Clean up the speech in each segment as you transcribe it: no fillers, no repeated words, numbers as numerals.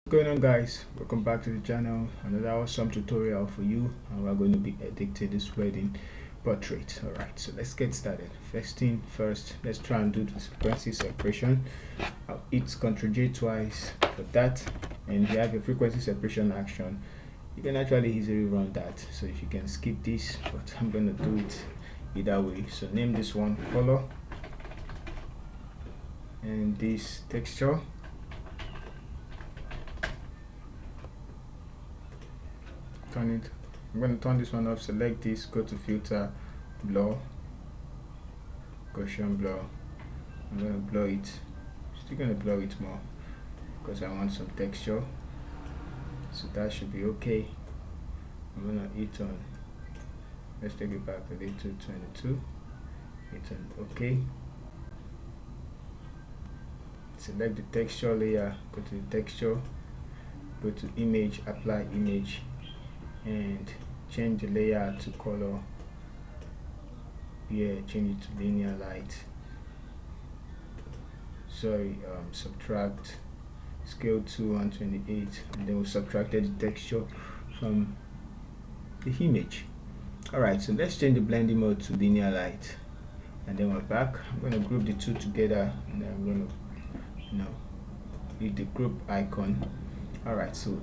What's going on, guys? Welcome back to the channel. Another awesome tutorial for you, and we're going to be editing this wedding portrait. All right, so let's get started. First thing first, let's try and do the frequency separation. I'll hit Ctrl J twice for that, and if you have a frequency separation action, you can actually easily run that. So if you can skip this, but I'm going to do it either way. So name this one color and this texture. I'm going to turn this one off. Select this, go to filter, blur, Gaussian blur. I'm going to blur it. Still going to blur it more because I want some texture, so that should be okay. I'm going to hit on, let's take it back a little to 22, hit on OK. Select the texture layer, go to the texture, go to image, apply image, and change the layer to color. Change it to linear light. Subtract scale to 128, and then we subtracted the texture from the image. Alright, so let's change the blending mode to linear light, and then we're back. I'm going to group the two together, and then I'm going to hit the group icon. Alright, so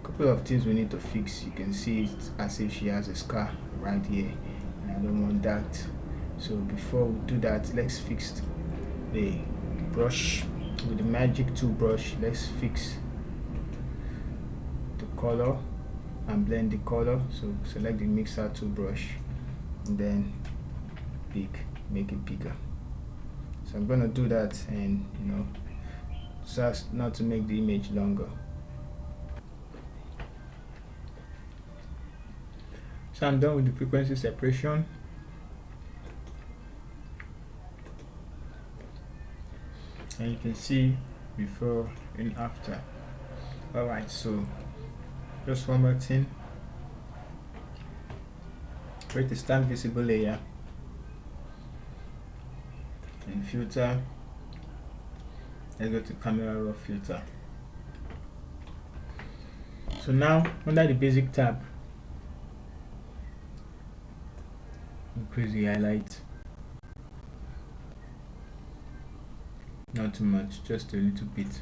couple of things we need to fix. You can see it as if she has a scar right here, and I don't want that. So before we do that, let's fix the brush with the magic tool brush. Let's fix the color and blend the color. So select the mixer tool brush and then make it bigger. So I'm gonna do that, and so as not to make the image longer. So I'm done with the frequency separation. And you can see before and after. Alright, so just one more thing. Create the stamp visible layer and filter. Let's go to camera raw filter. So now under the basic tab, increase the highlight, not too much, just a little bit,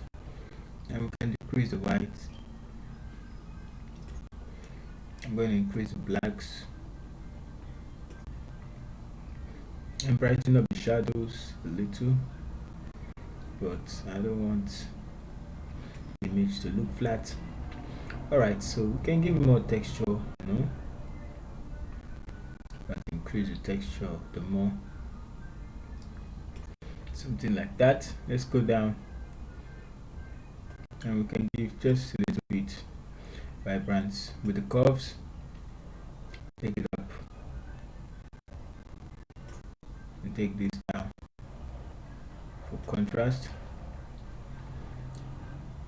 and we can decrease the white. I'm going to increase the blacks and brighten up the shadows a little, but I don't want the image to look flat. Alright, so we can give it more texture, but increase the texture the more, something like that. Let's go down, and we can give just a little bit vibrance with the curves. Take it up and take this down for contrast.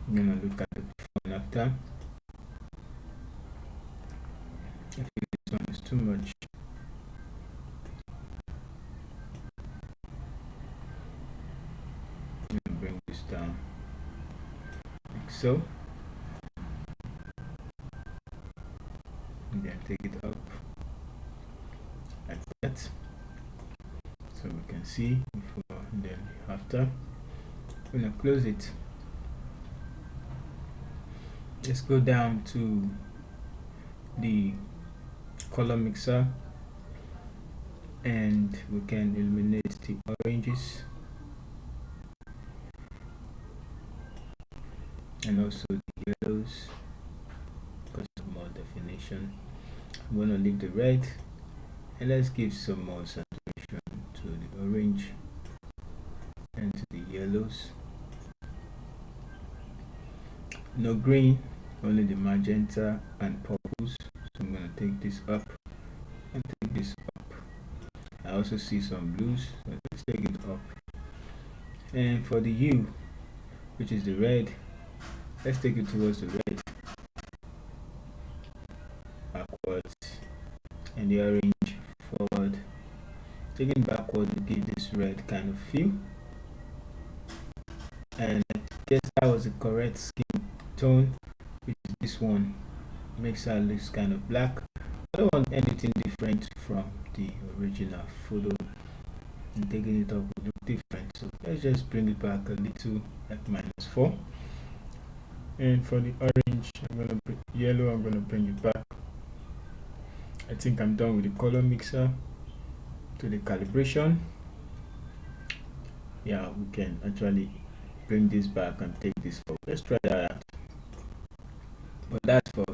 I'm gonna look at the before and after. I think this one is too much. Bring this down like so, and then take it up like that, so we can see before and then after. I'm gonna close it. Let's go down to the color mixer, and we can eliminate the oranges and also the yellows because of more definition. I'm going to leave the red, and let's give some more saturation to the orange and to the yellows. No green, only the magenta and purples. So I'm going to take this up and take this up. I also see some blues, so let's take it up. And for the hue, which is the red, let's take it towards the red, backwards, and the orange forward. Taking backward to give this red kind of feel. And I guess that was the correct scheme tone, which is this one. Makes her look kind of black. I don't want anything different from the original photo, and taking it up would look different. So let's just bring it back a little, like -4. And for the orange, yellow, I'm gonna bring it back. I think I'm done with the color mixer. To the calibration, yeah, we can actually bring this back and take this forward. Let's try that out. But that's for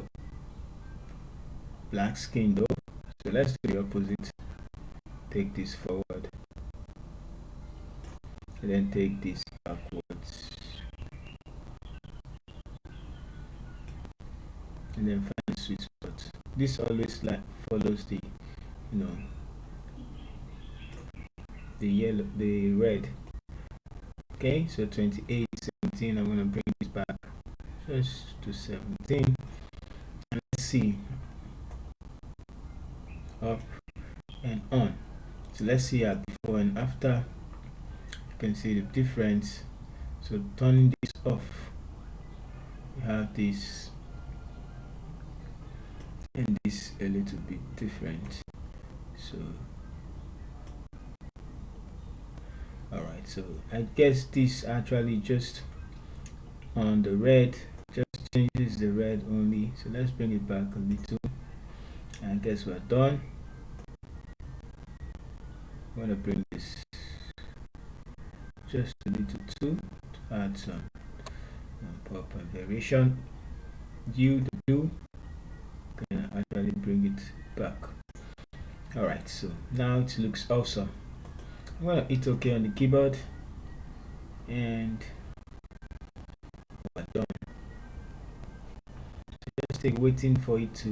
black skin though, so let's do the opposite. Take this forward and then take this backwards, and then find the sweet spot. This always like follows the, you know, the yellow, the red. Okay, so 28, 17. I'm gonna bring this back just to 17, and let's see, up and on. So let's see our before and after. You can see the difference. So turning this off, you have this and this a little bit different. So alright, so I guess this actually just on the red, just changes the red only. So let's bring it back a little, and I guess we're done. I'm gonna bring this just a little too, to add some proper variation. The blue can actually bring it back. Alright, so now it looks awesome. I'm gonna hit OK on the keyboard, and we're done. So just take waiting for it to